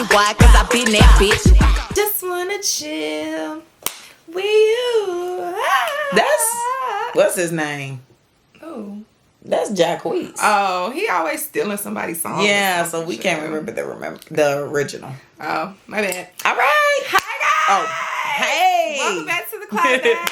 pussy wide, cause I been that bitch. Just wanna chill with you. What's his name? Oh. That's Jacquees. Oh, he always stealing somebody's song. Yeah, so we can't remember the original. Oh, my bad. All right. Hi, guys. Oh, hey. Welcome back to the Clapback.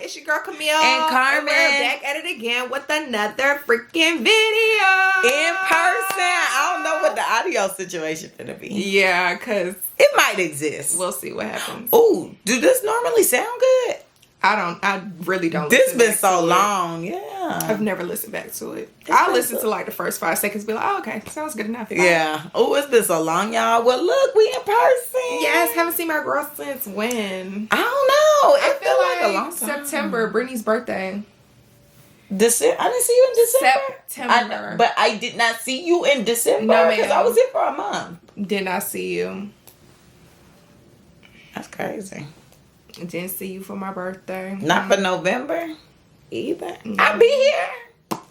It's your girl Camille and Carmen. And we're back at it again with another freaking video. In person. I don't know what the audio situation gonna be. Yeah, because it might exist. We'll see what happens. Oh, do this normally sound good? I really don't. This been so long. Yeah. I've never listened back to it. I'll listen to like the first 5 seconds, be like, oh, okay, sounds good enough. Bye. Yeah. Oh, it's been so long, y'all. Well, look, we in person. Yes, haven't seen my girl since when? I don't know. I feel like a long time. September, Brittany's birthday. December. I didn't see you in December. September. But I did not see you in December. No, because I was here for a month. Did not see you. That's crazy. Didn't see you for my birthday. Not for November either. No. I'll be here.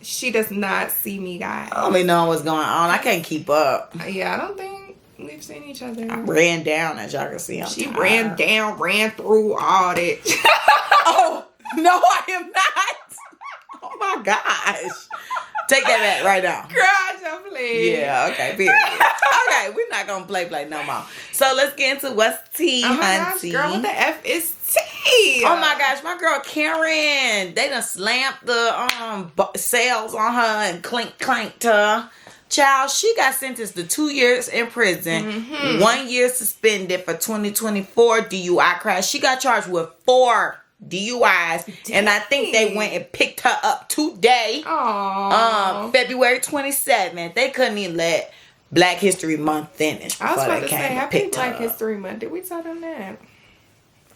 She does not see me, guys. I don't even know what's going on. I can't keep up. Yeah, I don't think we've seen each other. I ran down, as y'all can see. She ran down, ran through all that. Oh, no, I am not. Oh my gosh. Take that back right now. Girl, please. Yeah, okay, period. Okay, we're not gonna play no more. So let's get into what's tea, oh my hunty. Gosh, girl, what the F is tea? Oh my gosh, my girl Karen. They done slammed the sales on her and clanked her. Child, she got sentenced to 2 years in prison, 1 year suspended for 2024 DUI crash. She got charged with 4 DUIs. Dang. And I think they went and picked her up today. Aww. February 27th. They couldn't even let Black History Month finish. I was about to say, happy Black History Month. Did we tell them that?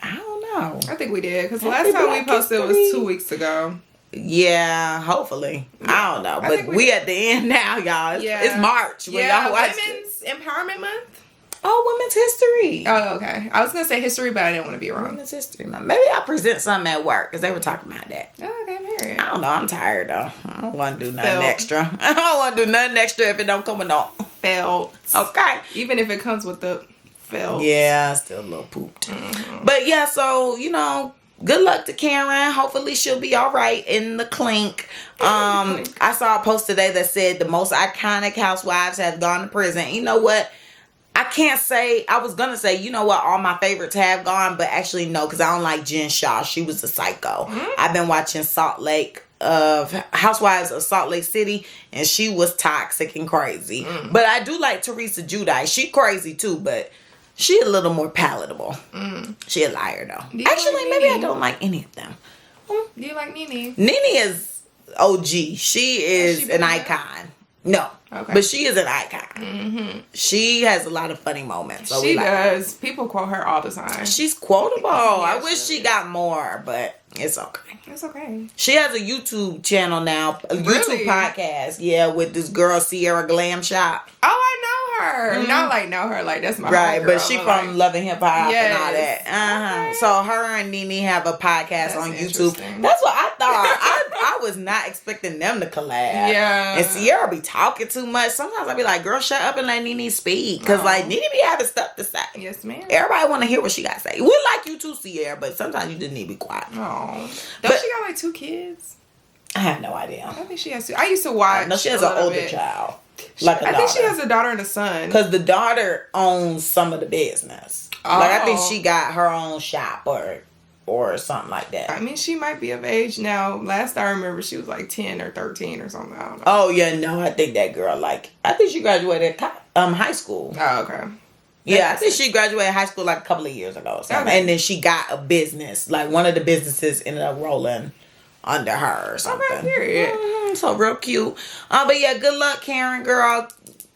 I don't know. I think we did, because last time we posted was 2 weeks ago. Yeah, hopefully. Yeah. I don't know. But we at the end now, y'all. It's March. Yeah, Women's Empowerment Month. Oh, Women's History. Oh, okay. I was going to say history, but I didn't want to be wrong. Women's History Month. Maybe I'll present something at work, because they were talking about that. Oh, okay, period. I don't know. I'm tired, though. I don't want to do nothing extra. I don't want to do nothing extra if it don't come with no felt. Okay. Even if it comes with the felt. Yeah, still a little pooped. But yeah, so, good luck to Karen. Hopefully she'll be all right in the clink. I saw a post today that said the most iconic housewives have gone to prison. You know what? I can't say, I was going to say, all my favorites have gone, but actually no, because I don't like Jen Shaw. She was a psycho. I've been watching Housewives of Salt Lake City, and she was toxic and crazy. But I do like Teresa Giudice. She crazy too, but she a little more palatable. She a liar though. Actually, maybe I don't like any of them. Do you like Nene? Nene is OG. She is an icon. No. Okay. But she is an icon. She has a lot of funny moments. So she does. People quote her all the time. She's quotable. I wish she got more, but it's okay. It's okay. She has a YouTube channel now. A YouTube podcast. Yeah, with this girl, Sierra Glam Shop. Oh, I know her. Not like know her. Like, that's my right, but she from Love and Hip Hop and all that. Okay. So her and Nene have a podcast on YouTube. That's what I thought. I was not expecting them to collab. Yeah. And Sierra be talking too much. Sometimes I be like, girl, shut up and let Nene speak. Because like Nene be having stuff to say. Yes, ma'am. Everybody want to hear what she got to say. We like you too, Sierra, but sometimes you just need to be quiet. Oh. Don't she got like 2 kids? I have no idea. I think she has 2. I used to watch. No, she has an older child. Like a daughter. I think she has a daughter and a son. Because the daughter owns some of the business. Oh. Like I think she got her own shop or something like that. I mean, she might be of age now. Last I remember, she was like 10 or 13 or something. I don't know. Oh, yeah, no, I think that girl, I think she graduated high school. Oh, okay. Yeah, I think she graduated high school like a couple of years ago or something. Okay. And then she got a business. Like, one of the businesses ended up rolling under her or something. Okay, period. So, real cute. But yeah, good luck, Karen, girl.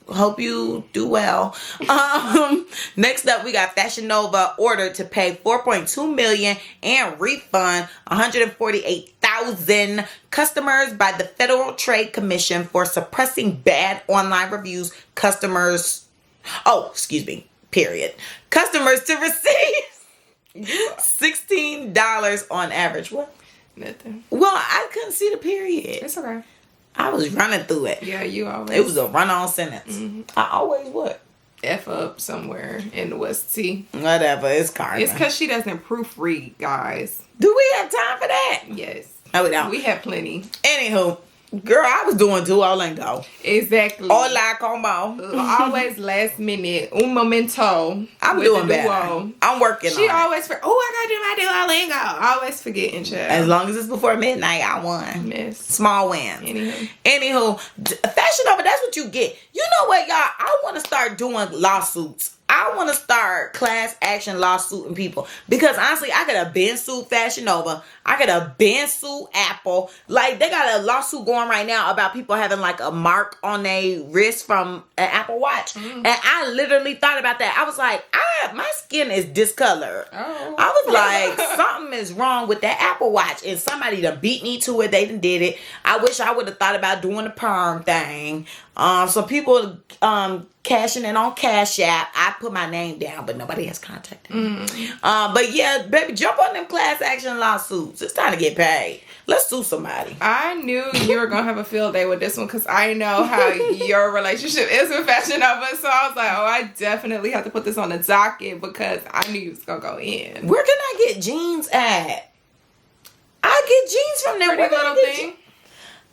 Hope you do well. Next up, we got Fashion Nova ordered to pay $4.2 million and refund 148,000 customers by the Federal Trade Commission for suppressing bad online reviews. Period. Customers to receive $16 on average. What? Nothing. Well, I couldn't see the period. It's okay. I was running through it. Yeah, you always. It was a run-on sentence. I always would. F up somewhere in the West T. Whatever, it's Carmen. It's because she doesn't proofread, guys. Do we have time for that? Yes. No, we don't. We have plenty. Anywho, girl, I was doing Duolingo. Exactly. Hola, como. Always last minute. Un momento. I'm doing better. I'm working on it. She always forget. Oh, I gotta do my Duolingo. Always forgetting, child. As long as it's before midnight, I won. Miss. Small wins. Anywho, Fashion Nova, that's what you get. You know what, y'all? I want to start doing lawsuits. I want to start class action lawsuiting people. Because honestly, I could have been sued Fashion Nova. I could have been sued Apple. Like, they got a lawsuit going right now about people having like a mark on their wrist from an Apple Watch. And I literally thought about that. I was like, my skin is discolored. Oh. I was like, something is wrong with that Apple Watch. And somebody done beat me to it. They done did it. I wish I would have thought about doing the perm thing. So people cashing in on Cash App. I put my name down, but nobody has contacted me. But yeah, baby, jump on them class action lawsuits. It's time to get paid. Let's sue somebody. I knew you were going to have a field day with this one because I know how your relationship is with Fashion Nova. So I was like, oh, I definitely have to put this on the docket because I knew you was going to go in. Where can I get jeans at? I get jeans from them. Pretty Little Thing.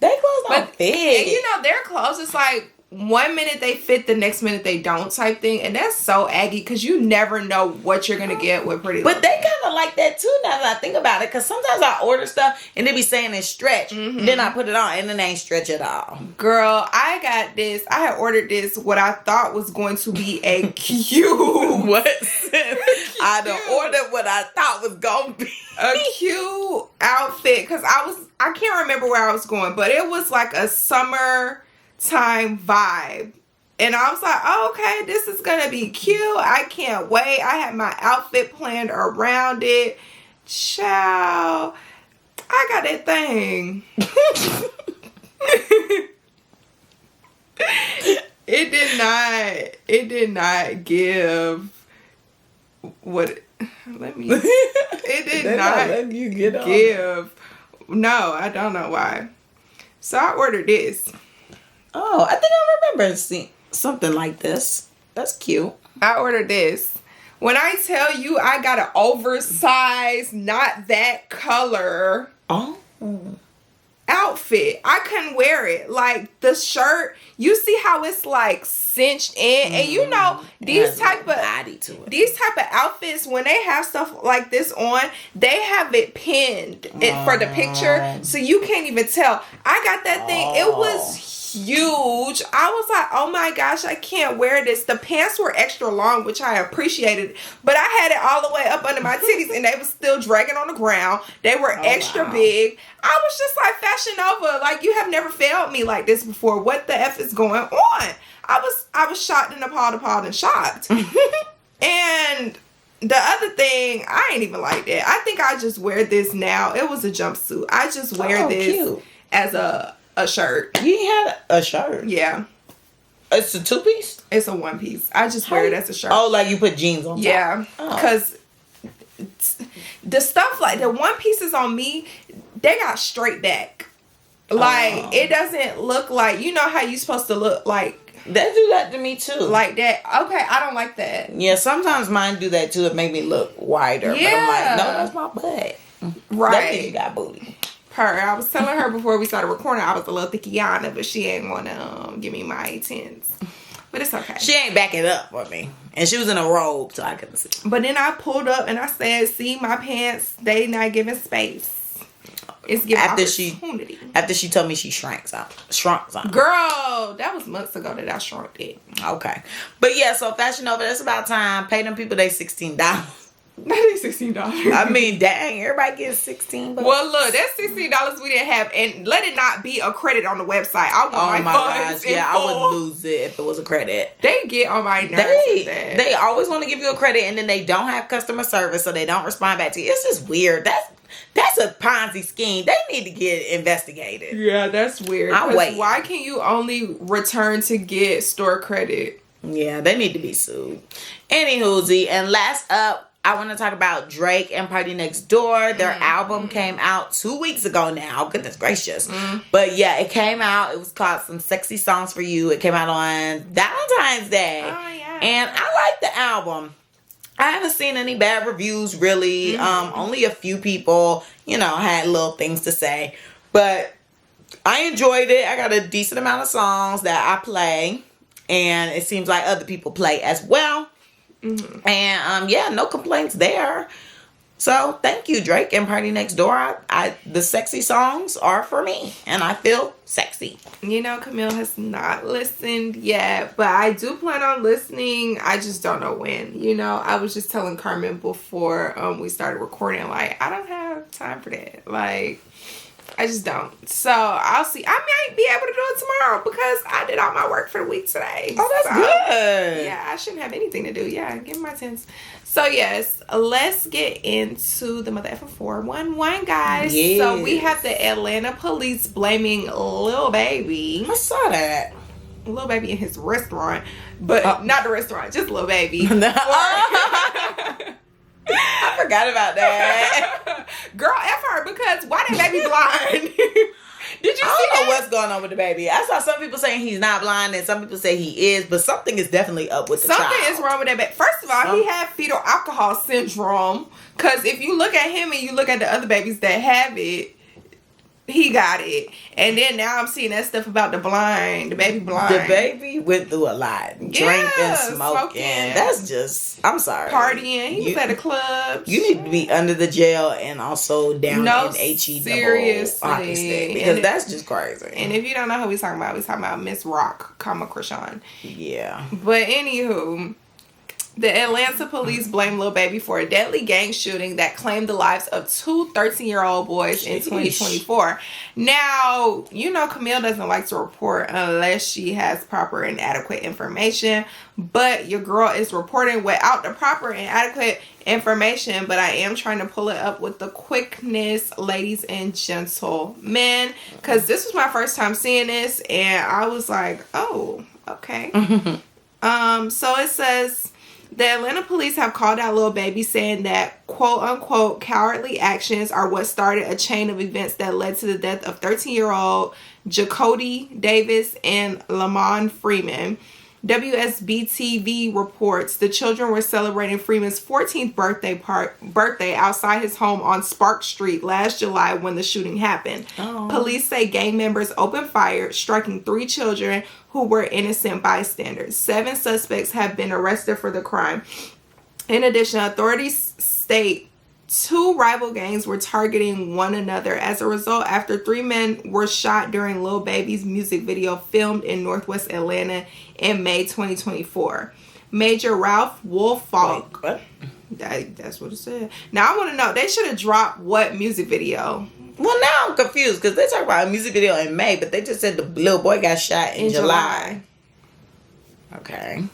They clothes don't fit. And you know, their clothes, it's like 1 minute they fit, the next minute they don't type thing. And that's so aggy because you never know what you're going to get with Pretty Little But they kind of like that too now that I think about it. Because sometimes I order stuff and they be saying it's stretch. Then I put it on and it ain't stretch at all. Girl, I got this. I had ordered this, what I thought was going to be a cute. What? I done ordered what I thought was going to be a cute outfit. Because I can't remember where I was going. But it was like a summertime vibe. And I was like, oh, okay, this is going to be cute. I can't wait. I had my outfit planned around it. Child, I got that thing. It did not give what, it did not you get give. No, I don't know why. So I ordered this. Oh, I think I remember seeing something like this. That's cute. I ordered this. When I tell you I got an oversized, not that color outfit, I couldn't wear it. Like the shirt, you see how it's like cinched in, and you know these type of body to it. These type of outfits, when they have stuff like this on, they have it pinned for the picture, so you can't even tell. I got that thing. It was huge. I was like, oh my gosh, I can't wear this. The pants were extra long, which I appreciated, but I had it all the way up under my titties and they were still dragging on the ground. They were extra big. I was just like, Fashion Nova, like, you have never failed me like this before. What the F is going on? I was shocked and appalled and shocked. And the other thing, I ain't even like that. I think I just wear this now. It was a jumpsuit. I just wear this as a shirt. You ain't had a shirt? Yeah. It's a 2-piece? It's a 1-piece. I just wear it as a shirt. Oh, like you put jeans on top? Yeah. Because the stuff, like the 1-pieces on me, they got straight back. Like, it doesn't look like, you know how you supposed to look like. They do that to me too. Like that. Okay, I don't like that. Yeah, sometimes mine do that too. It make me look wider. Yeah. But I'm like, no, that's my butt. Right. That means you got booty. I was telling her before we started recording, I was a little thickiana, but she ain't want to give me my 10s. But it's okay. She ain't backing up for me. And she was in a robe, so I couldn't see. But then I pulled up and I said, see, my pants, they not giving space. It's giving opportunity. After she told me she shrunk some. Girl, that was months ago that I shrunk it. Okay. But yeah, so Fashion Nova, that's about time. Pay them people they $16. That is $16. I mean, dang, everybody gets $16. Well, look, that's $16 we didn't have, and let it not be a credit on the website. I want my funds. Yeah, I would lose it if it was a credit. They get on my nerves. They always want to give you a credit, and then they don't have customer service, so they don't respond back to you. It's just weird. That's a Ponzi scheme. They need to get investigated. Yeah, that's weird. Wait. Why can you only return to get store credit? Yeah, they need to be sued. Anywho, and last up, I want to talk about Drake and Party Next Door. Their album came out 2 weeks ago now. Goodness gracious. But yeah, it came out. It was called Some Sexy Songs for You. It came out on Valentine's Day. Oh, yeah. And I like the album. I haven't seen any bad reviews, really. Only a few people, had little things to say. But I enjoyed it. I got a decent amount of songs that I play. And it seems like other people play as well. And, no complaints there. So, thank you, Drake and Party Next Door. The sexy songs are for me. And I feel sexy. Camille has not listened yet. But I do plan on listening. I just don't know when. I was just telling Carmen before we started recording. Like, I don't have time for that. Like, I just don't. So, I'll see. I might be able to do it tomorrow. Because I did all my work for the week today. Oh, that's good. Yeah, I shouldn't have anything to do. Yeah, give me my tens. So, yes, let's get into the mother effing 411, guys. Yes. So, we have the Atlanta police blaming Lilbaby. I saw that. Lilbaby in his restaurant. But not the restaurant, just Lilbaby. I forgot about that. Girl, F her, because why that baby blind? Did you see I don't know that? what's going on with the baby. I saw some people saying he's not blind and some people say he is, but something is definitely up with the Something child. is wrong with that baby. First of all, he had fetal alcohol syndrome. Because if you look at him and you look at the other babies that have it, he got it. And then now I'm seeing that stuff about the baby blind. The baby went through a lot. Drinking, smoking. That's just, I'm sorry. Partying. He was at a club. You need to be under the jail and also down in HE seriously. Hockey stick, because that's just crazy. And if you don't know who we're talking about Miss Rock, Krishan. Yeah. But anywho, the Atlanta police blame Lilbaby for a deadly gang shooting that claimed the lives of two 13-year-old boys in 2024. Now, Camille doesn't like to report unless she has proper and adequate information. But your girl is reporting without the proper and adequate information. But I am trying to pull it up with the quickness, ladies and gentlemen. Because this was my first time seeing this. And I was like, oh, okay. So it says... The Atlanta police have called out Lilbaby, saying that quote-unquote cowardly actions are what started a chain of events that led to the death of 13-year-old Jacody Davis and Lamont Freeman. WSB-TV reports the children were celebrating Freeman's 14th birthday outside his home on Spark Street last July when the shooting happened. Oh. Police say gang members opened fire, striking 3 children who were innocent bystanders. 7 suspects have been arrested for the crime. In addition, authorities state 2 rival gangs were targeting one another. As a result, after 3 men were shot during Lilbaby's music video filmed in Northwest Atlanta in May 2024. Major Ralph Woolfolk. That's what it said. Now I want to know, they should have dropped what music video? Well, now I'm confused because they talk about a music video in May, but they just said the little boy got shot in July. Okay.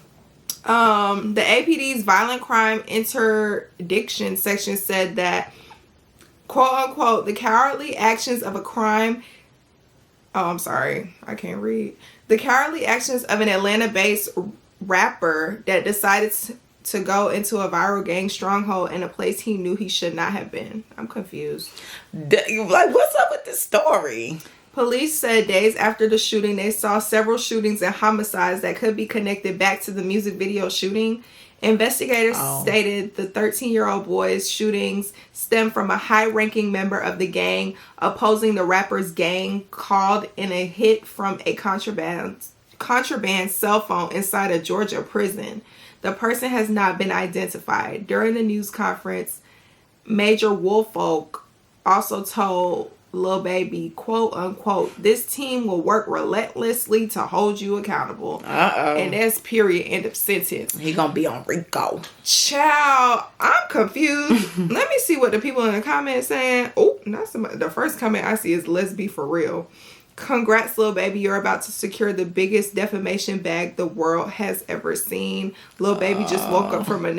The APD's violent crime interdiction section said that, quote unquote, the cowardly actions of a crime. Oh, I'm sorry. I can't read. The cowardly actions of an Atlanta-based rapper that decided to go into a viral gang stronghold in a place he knew he should not have been. I'm confused. Like, what's up with this story? Police said days after the shooting, they saw several shootings and homicides that could be connected back to the music video shooting. Investigators stated the 13-year-old boy's shootings stemmed from a high-ranking member of the gang opposing the rapper's gang called in a hit from a contraband cell phone inside a Georgia prison. The person has not been identified. During the news conference, Major Woolfolk also told Lilbaby, quote unquote, this team will work relentlessly to hold you accountable. And that's period, end of sentence. He gonna be on Rico. Child, I'm confused. Let me see what the people in the comments saying. Oh, the first comment I see is let's be for real. Congrats, Lilbaby, you're about to secure the biggest defamation bag the world has ever seen. Lilbaby just woke up from a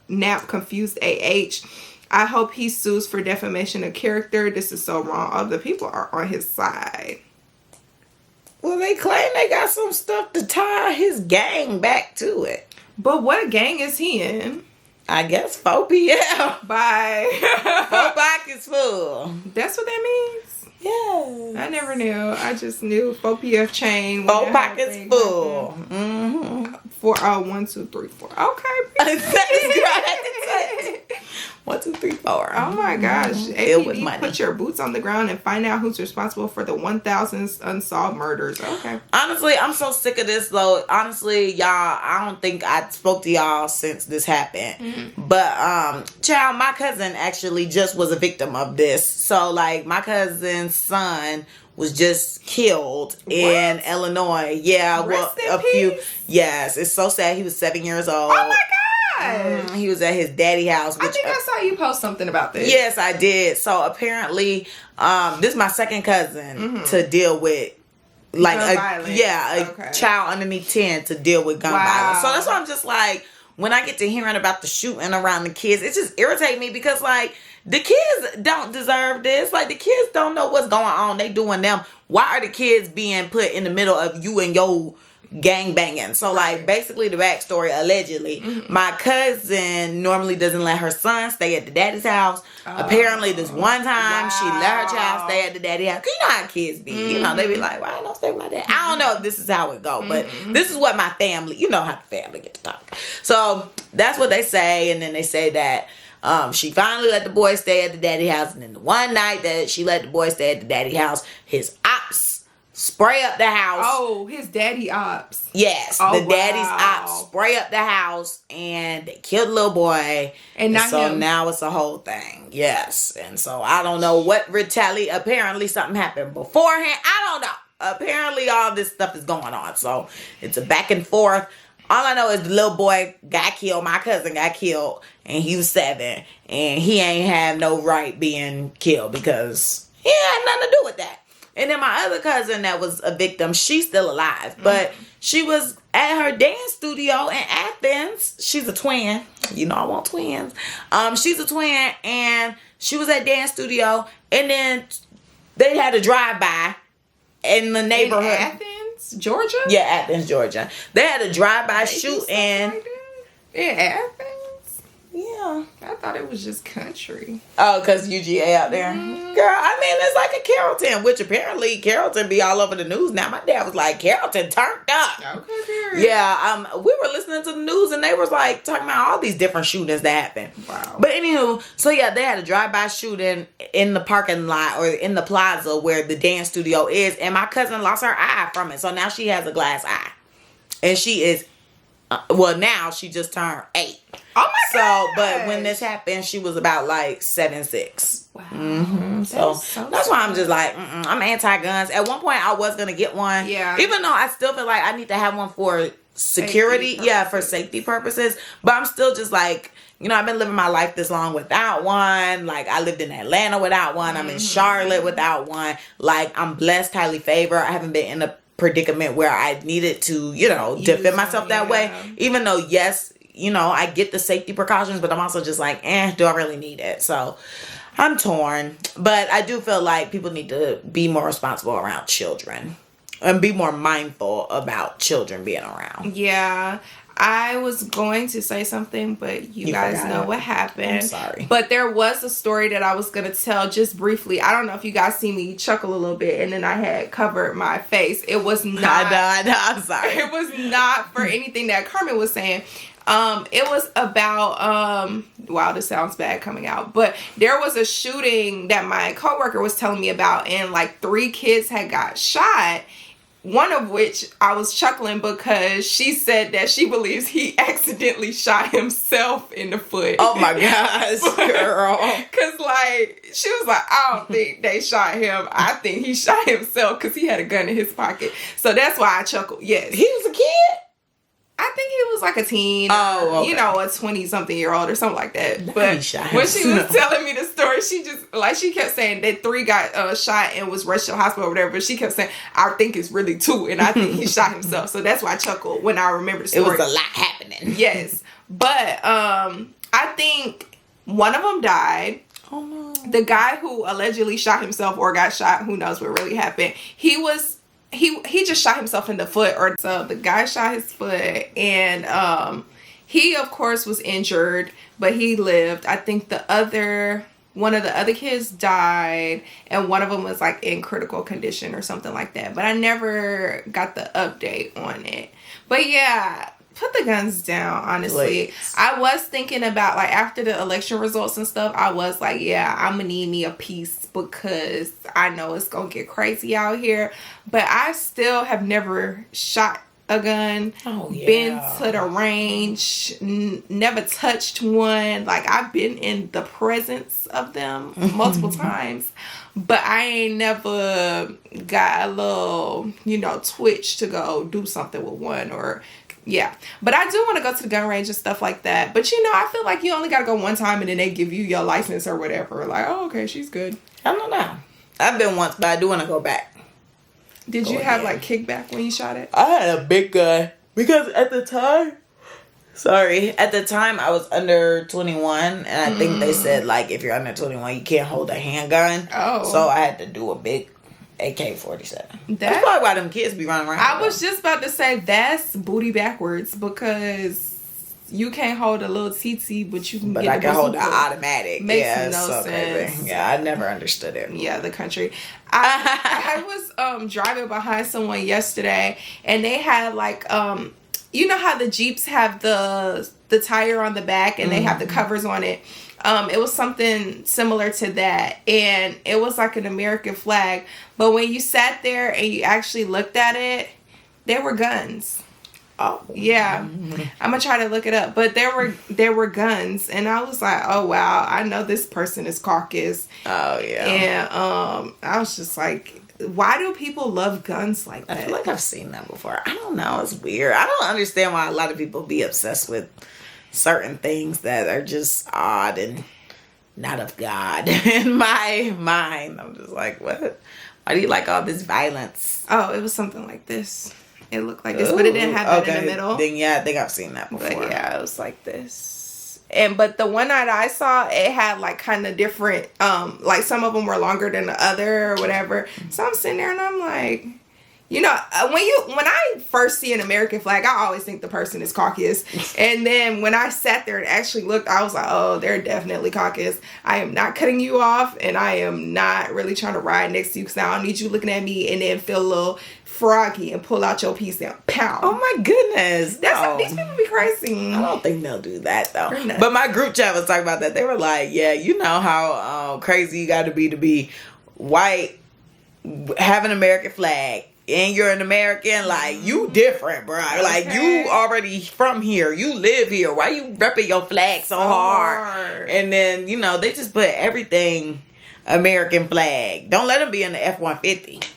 nap confused AH. I hope he sues for defamation of character. This is so wrong. Other people are on his side. Well, they claim they got some stuff to tie his gang back to it. But what gang is he in? I guess 4PL. Bye. 4 pockets full. That's what that means? Yeah. I never knew. I just knew 4PF chain. 4 pockets full. 1, 2, 3, 4. Okay. 1, 2, 3, 4. Oh my gosh. Filled with APD, money. put your boots on the ground and find out who's responsible for the 1,000 unsolved murders. Okay. Honestly, I'm so sick of this though. Honestly, y'all, I don't think I spoke to y'all since this happened. Mm-hmm. But child, my cousin actually just was a victim of this. So like my cousin's son was just killed in Illinois. Yeah, Rest in a few. peace. Yes, it's so sad. He was 7 years old. Oh my God. He was at his daddy house. I think I saw you post something about this. Yes, I did. So apparently, this is my second cousin to deal with like gun violence. a child underneath 10 to deal with gun violence. So that's why I'm just like, when I get to hearing about the shooting around the kids, it just irritates me because like the kids don't deserve this. Like the kids don't know what's going on. They doing them. Why are the kids being put in the middle of you and your gang banging? So like basically the backstory, allegedly, my cousin normally doesn't let her son stay at the daddy's house. Apparently this one time she let her child stay at the daddy's house. 'Cause you know how kids be. You know, they be like, why I don't stay with my dad? I don't know if this is how it go, but this is what my family, you know how the family get to talk. So that's what they say. And then they say that she finally let the boy stay at the daddy house. And then the one night that she let the boy stay at the daddy house, his ops spray up the house. Oh, his daddy ops. Yes, Oh, the daddy's wow. ops spray up the house and they killed the little boy. And not so him. now it's a whole thing. Yes. And so I don't know what apparently something happened beforehand. I don't know. Apparently all this stuff is going on. So it's a back and forth. All I know is the little boy got killed. My cousin got killed and he was 7. And he ain't have no right being killed because he had nothing to do with that. And then my other cousin that was a victim, she's still alive. But she was at her dance studio in Athens. She's a twin. You know I want twins. She's a twin and she was at dance studio. And then they had a drive-by in the neighborhood. In Athens, Georgia? Yeah, Athens, Georgia. They had a drive-by shooting. In Athens? Yeah. I thought it was just country. Oh, because UGA out there. Girl, I mean, it's like a Carrollton, which apparently Carrollton be all over the news now. My dad was like, Carrollton turned up. Okay, yeah, we were listening to the news and they was like talking about all these different shootings that happened. Wow. But anywho, so yeah, they had a drive-by shooting in the parking lot or in the plaza where the dance studio is. And my cousin lost her eye from it. So now she has a glass eye. And she is, now she just turned 8. Oh my God. So, but when this happened, she was about like 7, 6. Wow. So that's why I'm just like, I'm anti-guns. At one point, I was gonna get one. Yeah. Even though I still feel like I need to have one for security, for safety purposes. But I'm still just like, you know, I've been living my life this long without one. Like I lived in Atlanta without one. I'm in Charlotte without one. Like I'm blessed, highly favored. I haven't been in a predicament where I needed to, you know, defend myself that way. Even though, yes, you know, I get the safety precautions, but I'm also just like, do I really need it? So I'm torn. But I do feel like people need to be more responsible around children and be more mindful about children being around. Yeah. I was going to say something, but you guys know what happened. I'm sorry. But there was a story that I was going to tell just briefly. I don't know if you guys see me chuckle a little bit, and then I had covered my face. It was not. I know, I'm sorry. It was not for anything that Carmen was saying. It was about, wow, this sounds bad coming out, but there was a shooting that my coworker was telling me about, and like 3 kids had got shot. One of which I was chuckling because she said that she believes he accidentally shot himself in the foot. Oh my gosh, girl. Because like, she was like, I don't think they shot him. I think he shot himself because he had a gun in his pocket. So that's why I chuckled. Yes. He was a kid? I think he was like a teen, okay. you know, a 20-something-year-old or something like that. But when she himself. was telling me the story, she just, like, she kept saying that 3 got shot and was rushed to the hospital or whatever. But she kept saying, I think it's really 2, and I think he shot himself. So that's why I chuckled when I remember the story. It was a lot happening. Yes. But I think one of them died. Oh, no. The guy who allegedly shot himself or got shot, who knows what really happened, he just shot himself in the foot. Or so the guy shot his foot, and he of course was injured, but he lived. I think one of the other kids died, and one of them was like in critical condition or something like that. But I never got the update on it. But yeah, put the guns down, honestly. Please. I was thinking about, like, after the election results and stuff, I was like, yeah, I'm gonna need me a piece because I know it's gonna get crazy out here. But I still have never shot a gun, been to the range, never touched one. Like, I've been in the presence of them multiple times, but I ain't never got a little, twitch to go do something with one or, But I do want to go to the gun range and stuff like that. But, I feel like you only got to go one time and then they give you your license or whatever. Like, oh, okay, she's good. I don't know. I've been once, but I do want to go back. Did you have, like, kickback when you shot it? I had a big gun. Because at the time, I was under 21. And I think they said, like, if you're under 21, you can't hold a handgun. Oh. So I had to do a big AK-47. That's probably why them kids be running around. I was just about to say, that's booty backwards. Because you can't hold a little TT, but you can But get I can hold the automatic. Makes no sense. Crazy. Yeah, I never understood it. Yeah, the country. I was driving behind someone yesterday, and they had like you know how the Jeeps have the tire on the back and they have the covers on it. It was something similar to that, and it was like an American flag. But when you sat there and you actually looked at it, there were guns. Oh yeah, I'm gonna try to look it up, but there were guns, and I was like, oh wow, I know this person is caucus. Oh yeah, and I was just like, why do people love guns like that? I feel like I've seen that before. I don't know, it's weird. I don't understand why a lot of people be obsessed with certain things that are just odd and not of God. In my mind, I'm just like, what? Why do you like all this violence? Oh, it was something like this. It looked like this, but it didn't have that in the middle. Then yeah, I think I've seen that before. But yeah, it was like this. But the one that I saw, it had like kind of different, like some of them were longer than the other or whatever. So I'm sitting there and I'm like, when I first see an American flag, I always think the person is caucus. And then when I sat there and actually looked, I was like, oh, they're definitely caucus. I am not cutting you off, and I am not really trying to ride next to you because I don't need you looking at me and then feel a little froggy and pull out your piece down. Pow. Oh my goodness. These people be crazy. I don't think they'll do that though. But my group chat was talking about that. They were like, yeah, you know how crazy you got to be white, have an American flag, and you're an American. Like, you different, bro. Okay. Like, you already from here. You live here. Why you repping your flag so hard? And then, they just put everything American flag. Don't let them be in the F-150.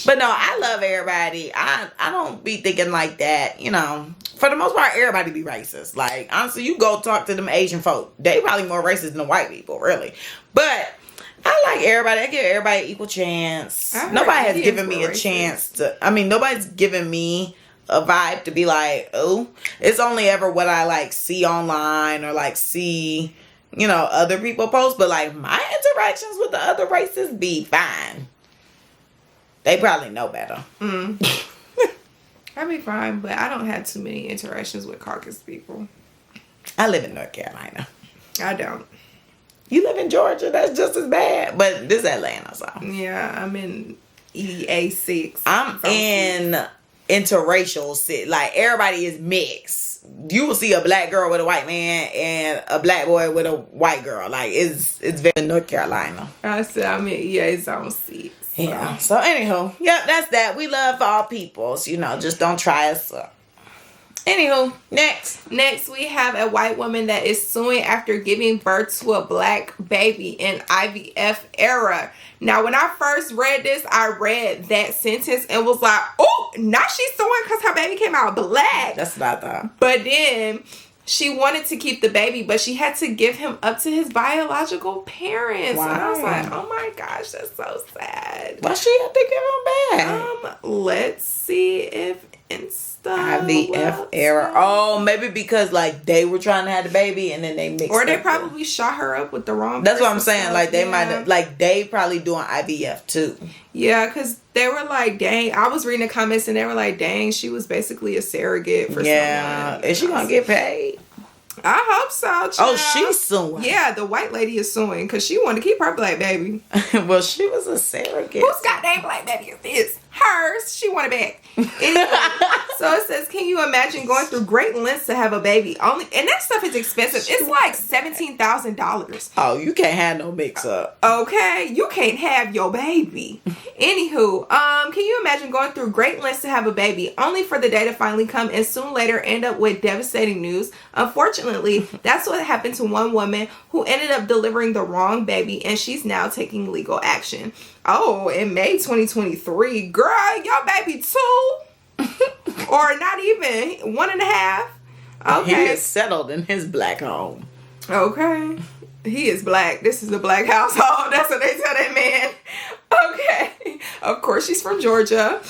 But no, I love everybody. I don't be thinking like that. For the most part, everybody be racist. Like, honestly, you go talk to them Asian folk. They probably more racist than the white people, really. But I like everybody. I give everybody an equal chance. Nobody has given me a chance to... nobody's given me a vibe to be like, oh. It's only ever what I, like, see online or, like, see, other people post. But, like, my interactions with the other races be fine. They probably know better. I'd be fine, but I don't have too many interactions with caucus people. I live in North Carolina. I don't. You live in Georgia? That's just as bad. But this is Atlanta, so. Yeah, I'm in EA6. I'm in interracial city. Like, everybody is mixed. You will see a black girl with a white man and a black boy with a white girl. Like, it's very North Carolina. I said I'm in EA6. So. Yeah. So, anywho, that's that. We love all peoples. Just don't try us up. Anywho, next we have a white woman that is suing after giving birth to a black baby in IVF era. Now, when I first read this, I read that sentence and was like, oh, now she's suing because her baby came out black. That's what I thought. But then she wanted to keep the baby, but she had to give him up to his biological parents. Wow. And I was like, oh my gosh, that's so sad. Why she had to give him back? Let's see if IVF era. Oh, maybe because like they were trying to have the baby and then they mixed. Or they probably shot her up with the wrong. That's what I'm saying. Like they might, like they probably doing IVF too. Yeah, because they were like, dang. I was reading the comments and they were like, dang, she was basically a surrogate for someone. Yeah, is she gonna get paid? I hope so, child. Oh, she's suing. Yeah, the white lady is suing because she wanted to keep her black baby. Well, she was a surrogate. Whose goddamn black baby is this? Hers. She want it back. Anyway, so it says, can you imagine going through great lengths to have a baby? And that stuff is expensive. It's like $17,000. Oh, you can't have no mix up. Okay, you can't have your baby. Anywho, can you imagine going through great lengths to have a baby, only for the day to finally come and soon later end up with devastating news? Unfortunately, that's what happened to one woman who ended up delivering the wrong baby, and she's now taking legal action. Oh, in May 2023, girl, your baby 2? Or not even 1.5? Okay. He is settled in his black home. Okay. He is black. This is a black household. That's what they tell that man. Okay. Of course, she's from Georgia.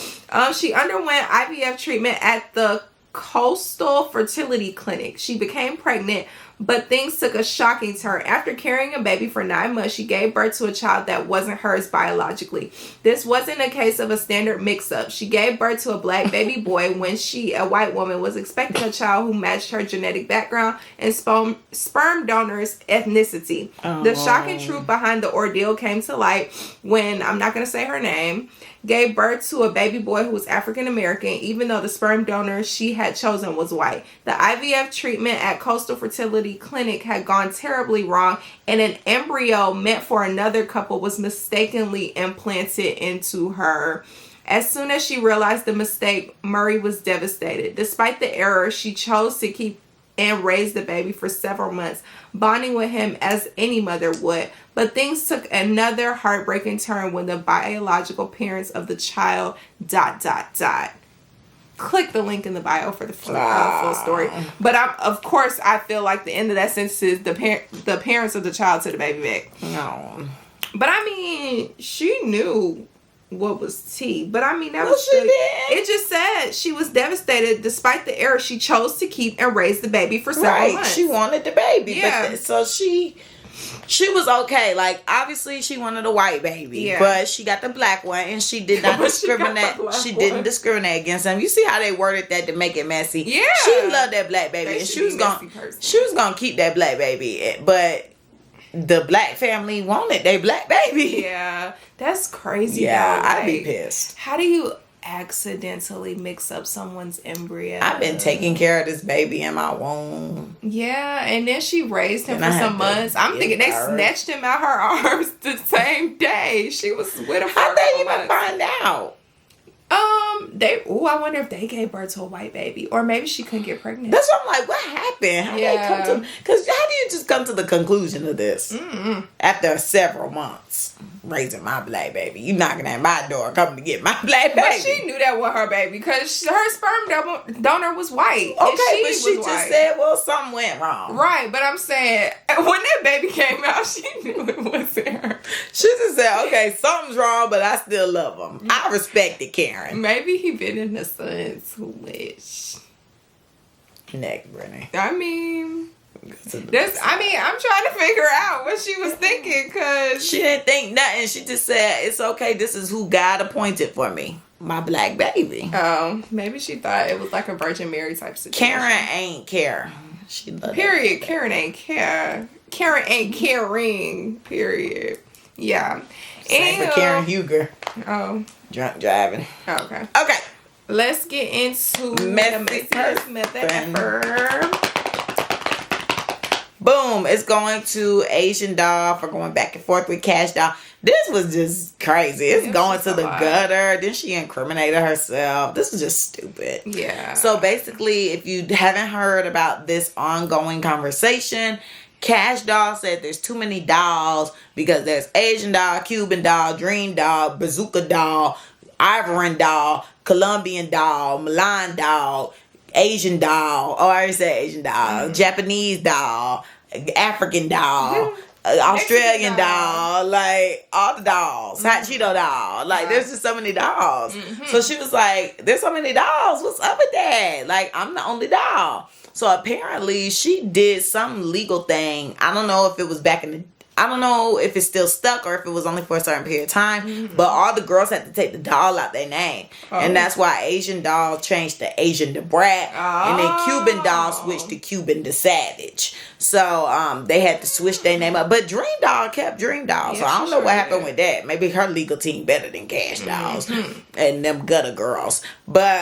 She underwent IVF treatment at the Coastal Fertility Clinic. She became pregnant, but things took a shocking turn. After carrying a baby for 9 months, she gave birth to a child that wasn't hers biologically. This wasn't a case of a standard mix-up. She gave birth to a black baby boy when she, a white woman, was expecting a child who matched her genetic background and sperm donor's ethnicity. Oh. The shocking truth behind the ordeal came to light when, I'm not going to say her name, gave birth to a baby boy who was African American, even though the sperm donor she had chosen was white. The IVF treatment at Coastal Fertility Clinic had gone terribly wrong, and an embryo meant for another couple was mistakenly implanted into her. As soon as she realized the mistake, Murray was devastated. Despite the error, she chose to keep and raise the baby for several months, bonding with him as any mother would. But things took another heartbreaking turn when the biological parents of the child ... Click the link in the bio for the full story. But of course, I feel like the end of that sentence is the parents of the child to the baby back. No. But I mean, she knew what was tea. But I mean, that well, was she did. It just said she was devastated. Despite the error, she chose to keep and raise the baby for several months. She wanted the baby. Yeah. But so she was okay. Like, obviously she wanted a white baby. Yeah. But she got the black one, and she did not discriminate. She didn't discriminate against them. You see how they worded that to make it messy? Yeah. She loved that black baby. And she was gonna keep that black baby. But the black family wanted their black baby. Yeah. That's crazy. Yeah, I'd be pissed. How do you accidentally mix up someone's embryo? I've been taking care of this baby in my womb. Yeah, and then she raised him for some months. I'm thinking they snatched him out her arms the same day. She was with him for How'd they even find out? I wonder if they gave birth to a white baby, or maybe she couldn't get pregnant. That's what I'm like. What happened? How they come to? Because how do you just come to the conclusion of this after several months raising my black baby? You knocking at my door, coming to get my black baby. But she knew that was her baby because her sperm donor was white. Okay, but she just said, "Well, something went wrong." Right, but I'm saying when that baby came out, she knew it wasn't her. She just said, "Okay, something's wrong, but I still love him. I respect it, Karen." Maybe he been in the sun too much. Next, Brittany. I mean, I'm trying to figure out what she was thinking, because she didn't think nothing. She just said, "It's okay. This is who God appointed for me, my black baby." Oh, maybe she thought it was like a Virgin Mary type situation. Karen ain't care. She loved period. Karen ain't care. Karen ain't caring. Period. Yeah. Same for Karen Huger. Oh. Drunk driving. Okay. Okay. Let's get into Messiest Person. Boom. It's going to Asian Doll for going back and forth with Cash Doll. This was just crazy. It's going to the gutter. Then she incriminated herself. This was just stupid. Yeah. So basically, if you haven't heard about this ongoing conversation, Cash Doll said there's too many dolls because there's Asian Doll, Cuban Doll, Dream Doll, Bazooka Doll, Ivorian Doll, Colombian Doll, Milan Doll, Asian Doll. Oh, I already said Asian Doll. Japanese Doll, African Doll, Australian doll, like all the dolls, Hot Cheeto doll, like there's just so many dolls. So she was like, "There's so many dolls. What's up with that? Like, I'm the only doll." So apparently she did some legal thing. I don't know if it was back in the. I don't know if it's still stuck or if it was only for a certain period of time, but all the girls had to take the doll out their name. And that's why Asian doll changed to Asian the Brat. And then Cuban doll switched to Cuban the Savage. So they had to switch their name up. But Dream Doll kept Dream Doll. So I don't know what happened with that. Maybe her legal team better than Cash Dolls and them gutter girls. But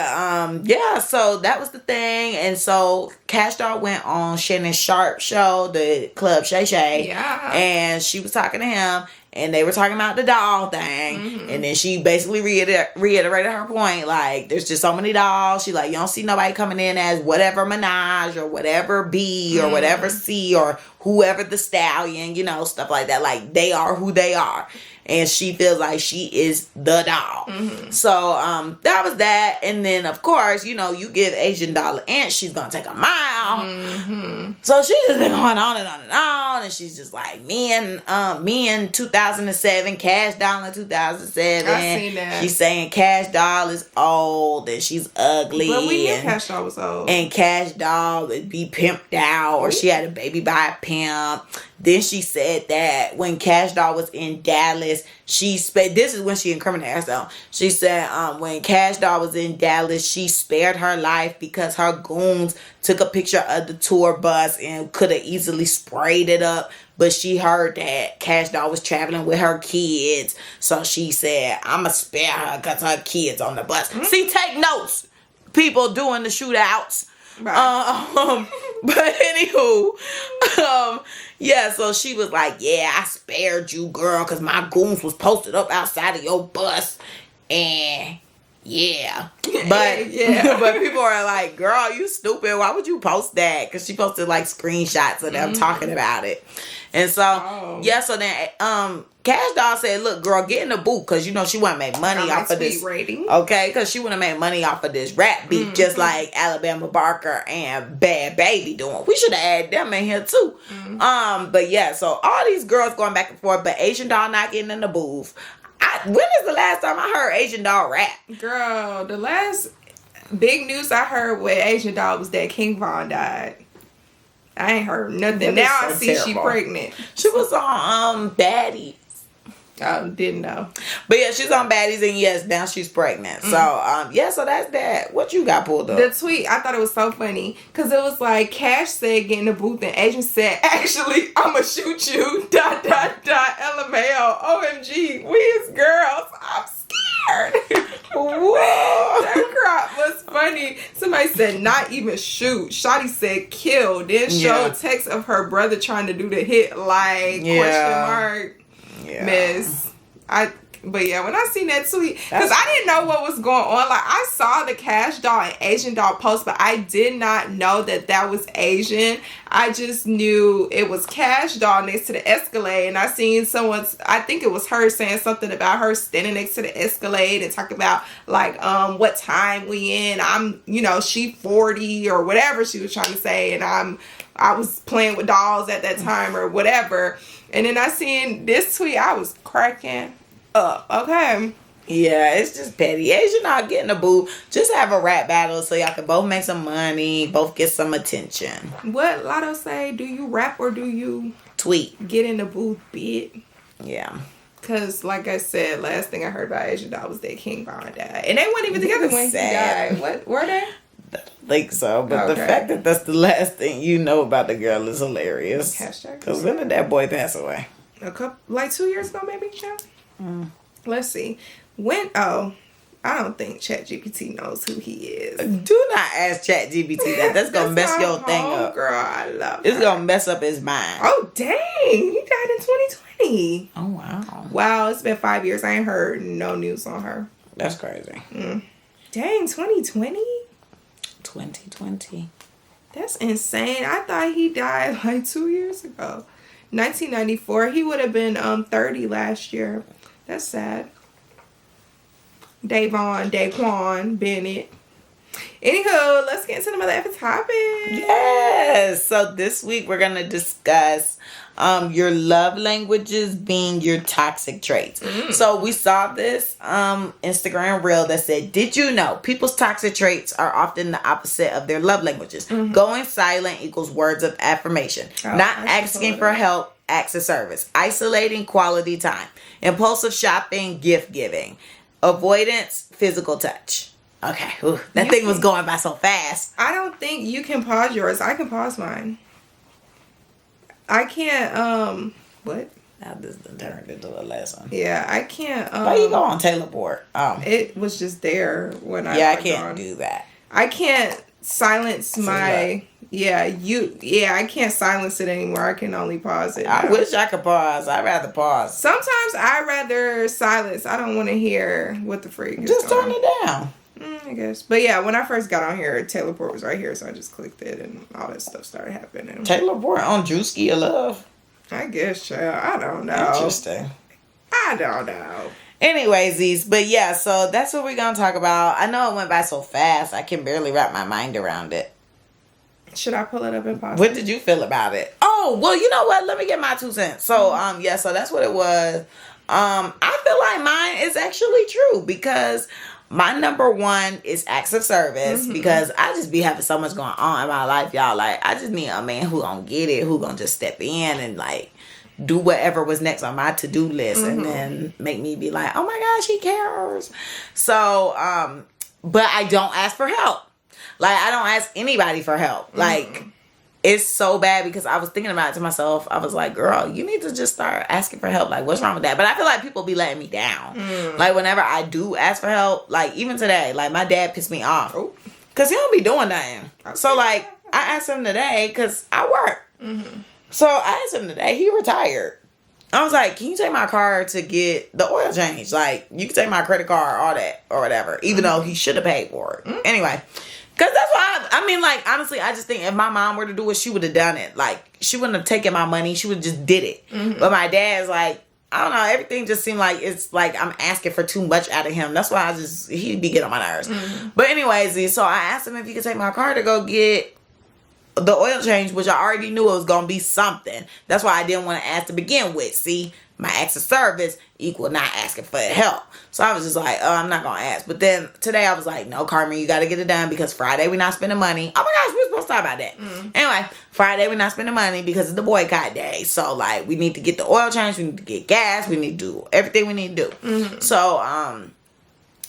yeah, so that was the thing. And so Cash Doll went on Shannon Sharp's show, the Club Xoxo. Yeah. And she was talking to him. And they were talking about the doll thing. And then she basically reiterated her point. Like, there's just so many dolls. She like, you don't see nobody coming in as whatever Minaj or whatever B or whatever C or whoever the stallion, you know, stuff like that. Like, they are who they are. And she feels like she is the doll. So, that was that. And then, of course, you know, you give Asian doll an inch, she's going to take a mile. So, she's just been going on and on and on. And she's just like, me in 2007, Cash Doll in 2007. I seen that. She's saying Cash Doll is old and she's ugly. But we knew Cash Doll was old. And Cash Doll would be pimped out or she had a baby by a pimp. Then she said that when Cash Doll was in Dallas, this is when she incriminated herself. She said when Cash Doll was in Dallas, she spared her life because her goons took a picture of the tour bus and could have easily sprayed it up. But she heard that Cash Doll was traveling with her kids. So she said, I'm going to spare her because her kids on the bus. See, take notes. People doing the shootouts. Right. But anywho, yeah, so she was like, yeah, I spared you, girl, because my goons was posted up outside of your bus. And yeah. But but people are like, girl, you stupid. Why would you post that? Because she posted like screenshots of them talking about it. And so, yeah, so then Cash Doll said, look, girl, get in the booth because, you know, she wouldn't make money off of this. Okay, because she wouldn't make money off of this rap beat just like Alabama Barker and Bad Baby doing. We should have added them in here too. But yeah, so all these girls going back and forth, but Asian Doll not getting in the booth. When is the last time I heard Asian Doll rap? Girl, the last big news I heard with Asian Doll was that King Von died. I ain't heard nothing. Now I see she pregnant. She was on Baddies. I didn't know. But yeah, she's on Baddies and yes, now she's pregnant. So yeah, so that's that. What you got pulled up? The tweet, I thought it was so funny because it was like Cash said get in the booth and Asian said, actually, I'ma shoot you. ... LMAO. OMG. We as girls. I'm scared. Whoa. That crap was funny. Somebody said not even shoot. Shotty said kill. Then showed text of her brother trying to do the hit like question mark. Yeah. Miss. But yeah, when I seen that tweet, because I didn't know what was going on. Like, I saw the Cash Doll and Asian Doll post, but I did not know that was Asian. I just knew it was Cash Doll next to the Escalade, and I seen I think it was her saying something about her standing next to the Escalade and talking about like what time we in. I'm, you know, she 40 or whatever she was trying to say, and I was playing with dolls at that time or whatever. And then I seen this tweet, I was cracking up. Okay. Yeah, it's just petty. Asian not getting a boo. Just have a rap battle so y'all can both make some money, both get some attention. What Lotto say? Do you rap or do you tweet? Get in the booth, bit. Yeah. Because, like I said, last thing I heard about Asian Doll was that King Von died. And they weren't even together when he died. What? Were they? I think so, but the fact that that's the last thing you know about the girl is hilarious. Because when did that boy pass away? Like 2 years ago, maybe. Yeah. Let's see. I don't think ChatGPT knows who he is. Do not ask ChatGPT that. That's gonna mess your thing up, girl. I love. It's gonna mess up his mind. Oh dang! He died in 2020. Oh wow. Wow, it's been 5 years. I ain't heard no news on her. That's crazy. Dang, 2020. 2020. That's insane. I thought he died like 2 years ago. 1994. He would have been 30 last year. That's sad. Daquan Bennett. Anywho, let's get into the motherfucking topic. Yes. So this week we're gonna discuss your love languages being your toxic traits. So we saw this Instagram reel that said, did you know people's toxic traits are often the opposite of their love languages? Going silent equals words of affirmation. Not asking for help acts of service. Isolating, quality time. Impulsive shopping, gift giving. Avoidance, physical touch. Okay. Ooh, that thing was going by so fast. I don't think you can pause yours. I can pause mine. I can't, what? Now this done turned into a lesson. Yeah, I can't, Why you go on Taylorport? It was just there when I Yeah, I can't do that. I can't silence my... I can't silence it anymore. I can only pause it now. I wish I could pause. I'd rather pause. Sometimes I'd rather silence. I don't want to hear what the freak is Just going. turn it down. I guess. But yeah, when I first got on here, Taylorport was right here, so I just clicked it and all that stuff started happening. Taylorport on Drewski of Love? I guess, child. I don't know. Interesting. I don't know. Anyways, but yeah, so that's what we're going to talk about. I know it went by so fast, I can barely wrap my mind around it. Should I pull it up and pause? What did you feel about it? Oh, well, you know what? Let me get my 2 cents. So, so that's what it was. I feel like mine is actually true because my number one is acts of service because I just be having so much going on in my life, y'all. Like, I just need a man who gonna get it, who gonna just step in and like do whatever was next on my to-do list and then make me be like, oh my gosh, he cares. So, but I don't ask for help. Like, I don't ask anybody for help. Like, it's so bad because I was thinking about it to myself. I was like, girl, you need to just start asking for help. Like, what's wrong with that? But I feel like people be letting me down. Like, whenever I do ask for help, like, even today, like, my dad pissed me off. Because he don't be doing nothing. So, like, I asked him today because I work. So, I asked him today. He retired. I was like, can you take my car to get the oil change? Like, you can take my credit card, all that, or whatever. Even though he should have paid for it. Anyway. Because that's why, I mean, like, honestly, I just think if my mom were to do it, she would have done it. Like, she wouldn't have taken my money. She would have just did it. But my dad's like, I don't know. Everything just seemed like it's like I'm asking for too much out of him. That's why he'd be getting on my nerves. But anyways, so I asked him if he could take my car to go get the oil change, which I already knew it was going to be something. That's why I didn't want to ask to begin with. See, my acts of service equal not asking for help. So I was just like, oh, I'm not going to ask. But then today I was like, no, Carmen, you got to get it done because Friday we're not spending money. Oh my gosh, we're supposed to talk about that. Anyway, Friday we're not spending money because it's the boycott day. So like, we need to get the oil change. We need to get gas. We need to do everything we need to do. So,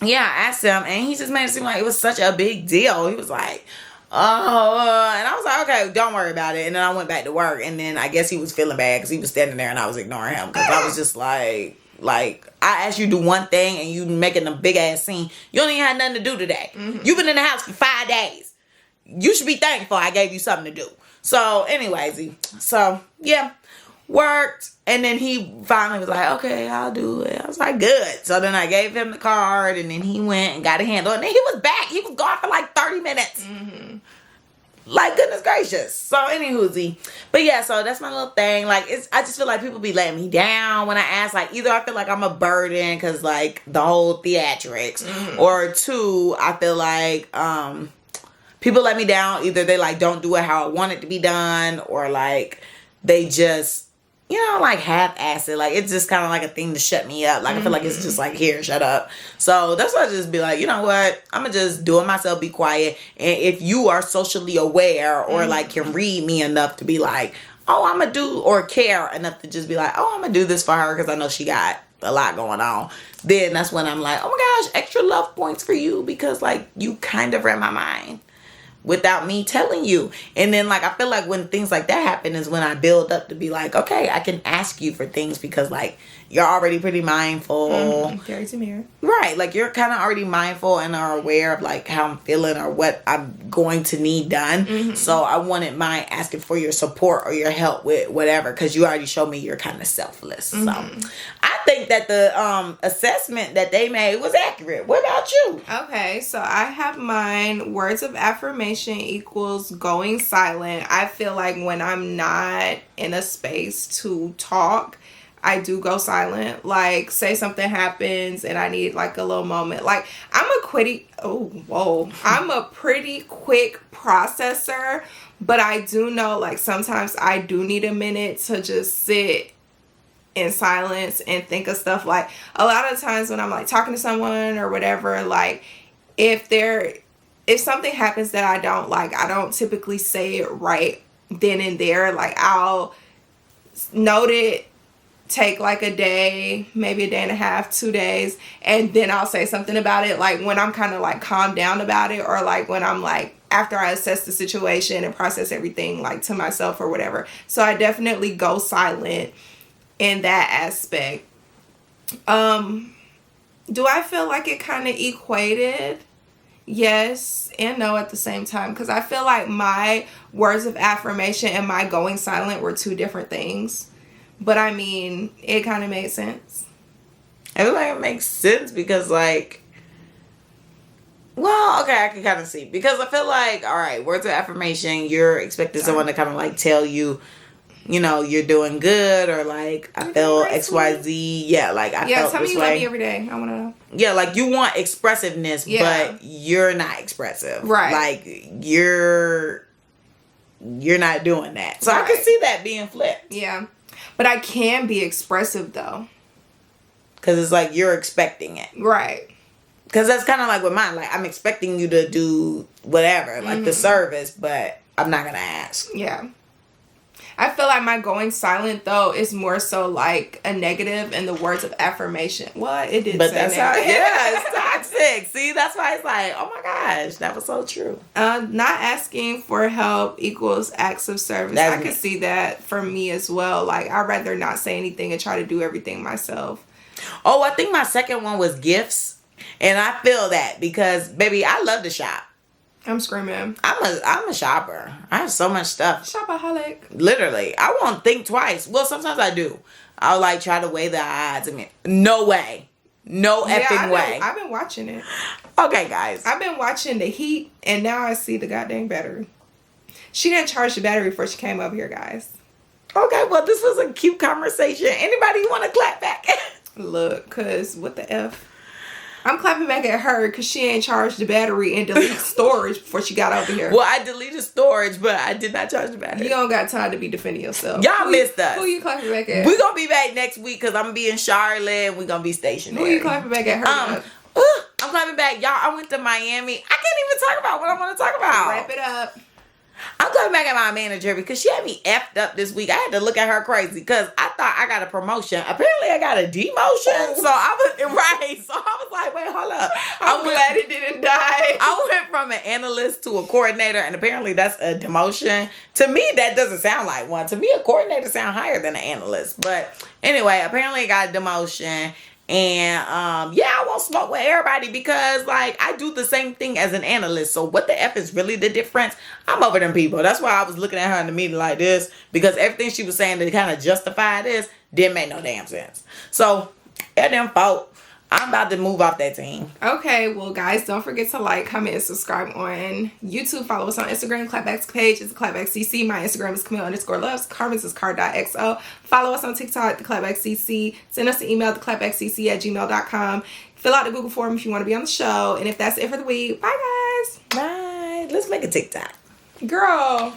yeah, I asked him and he just made it seem like it was such a big deal. He was like, oh, and I was like, okay, don't worry about it. And then I went back to work, and then I guess he was feeling bad because he was standing there and I was ignoring him because I was just like, I asked you to do one thing and you making a big ass scene. You don't even have nothing to do today. You've been in the house for 5 days. You should be thankful I gave you something to do. So, anyways, so yeah, worked, and then he finally was like, okay, I'll do it. I was like, good. So then I gave him the card, and then he went and got it handled, and then he was back. He was gone for like 30 minutes. Like, goodness gracious. So, anywho, but yeah, so that's my little thing. Like, I just feel like people be letting me down when I ask. Like, either I feel like I'm a burden because, like, the whole theatrics, or two, I feel like people let me down. Either they, like, don't do it how I want it to be done, or, like, they just, you know, like half-ass it. Like, it's just kind of like a thing to shut me up. Like, I feel like it's just like, here, shut up. So, that's why I just be like, you know what? I'm going to just do it myself, be quiet. And if you are socially aware or, like, can read me enough to be like, oh, I'm going to do, or care enough to just be like, oh, I'm going to do this for her because I know she got a lot going on. Then that's when I'm like, oh, my gosh, extra love points for you because, like, you kind of read my mind without me telling you. And then, like, I feel like when things like that happen is when I build up to be like, okay, I can ask you for things because, like, you're already pretty mindful. Gary Tamir. Right. Like, you're kind of already mindful and are aware of, like, how I'm feeling or what I'm going to need done. So I wouldn't mind asking for your support or your help with whatever because you already showed me you're kind of selfless. So I think that the assessment that they made was accurate. What about you? Okay, so I have mine. Words of affirmation equals going silent. I feel like when I'm not in a space to talk, I do go silent. Like, say something happens and I need like a little moment. Like, I'm a pretty quick processor, but I do know, like, sometimes I do need a minute to just sit in silence and think of stuff. Like, a lot of times when I'm like talking to someone or whatever, like, if something happens that I don't like, I don't typically say it right then and there. Like, I'll note it, take like a day, maybe a day and a half, 2 days, and then I'll say something about it, like when I'm kind of like calmed down about it, or like when I'm like after I assess the situation and process everything like to myself or whatever. So I definitely go silent in that aspect. Do I feel like it kind of equated? Yes and no at the same time, because I feel like my words of affirmation and my going silent were two different things. But I mean, it kind of made sense. I feel like it makes sense because, like, well, okay, I can kind of see. Because I feel like, all right, words of affirmation, you're expecting someone to kind of, like, tell you, you know, you're doing good, or, like, I felt XYZ. Yeah, like, I felt tell this me you way. love me every day. I want to know. Yeah, like, you want expressiveness, but you're not expressive. Right. Like, you're not doing that. So I can see that being flipped. Yeah. But I can be expressive, though. Because it's like you're expecting it. Right. Because that's kind of like with mine. Like, I'm expecting you to do whatever, like the service, but I'm not going to ask. Yeah. I feel like my going silent, though, is more so like a negative in the words of affirmation. Well, it did say that's negative. it's toxic. See, that's why it's like, oh my gosh, that was so true. Not asking for help equals acts of service. I can see that for me as well. Like, I'd rather not say anything and try to do everything myself. Oh, I think my second one was gifts. And I feel that because, baby, I love to shop. I'm screaming. I'm a shopper. I have so much stuff. Shopaholic. Literally. I won't think twice. Well, sometimes I do. I'll like try to weigh the odds. I mean, no way. No effing way. I've been watching it. Okay, guys. I've been watching the heat, and now I see the goddamn battery. She didn't charge the battery before she came over here, guys. Okay, well, this was a cute conversation. Anybody want to clap back? Look, because what the F? I'm clapping back at her because she ain't charged the battery and deleted storage before she got over here. Well, I deleted storage, but I did not charge the battery. You don't got time to be defending yourself. Y'all missed us. Who you clapping back at? We're going to be back next week because I'm going to be in Charlotte and we're going to be stationary. Who you clapping back at her? I'm clapping back. Y'all, I went to Miami. I can't even talk about what I want to talk about. Wrap it up. I'm coming back at my manager because she had me effed up this week. I had to look at her crazy because I thought I got a promotion. Apparently, I got a demotion. So I was right. So I was like, wait, hold up. I'm glad it didn't die. I went from an analyst to a coordinator, and apparently that's a demotion. To me, that doesn't sound like one. To me, a coordinator sounds higher than an analyst. But anyway, apparently I got a demotion. And I won't smoke with everybody because like I do the same thing as an analyst. So what the F is really the difference? I'm over them people. That's why I was looking at her in the meeting like this, because everything she was saying to kind of justify this didn't make no damn sense. So at them fault. I'm about to move off that team. Okay, well, guys, don't forget to like, comment, and subscribe on YouTube. Follow us on Instagram. Clapback's page is theclapbackcc. My Instagram is Camille_loves. Carmen's is car.xo. Follow us on TikTok, theclapbackcc. Send us an email, theclapbackcc@gmail.com. Fill out the Google form if you want to be on the show. And if that's it for the week, bye, guys. Bye. Let's make a TikTok. Girl.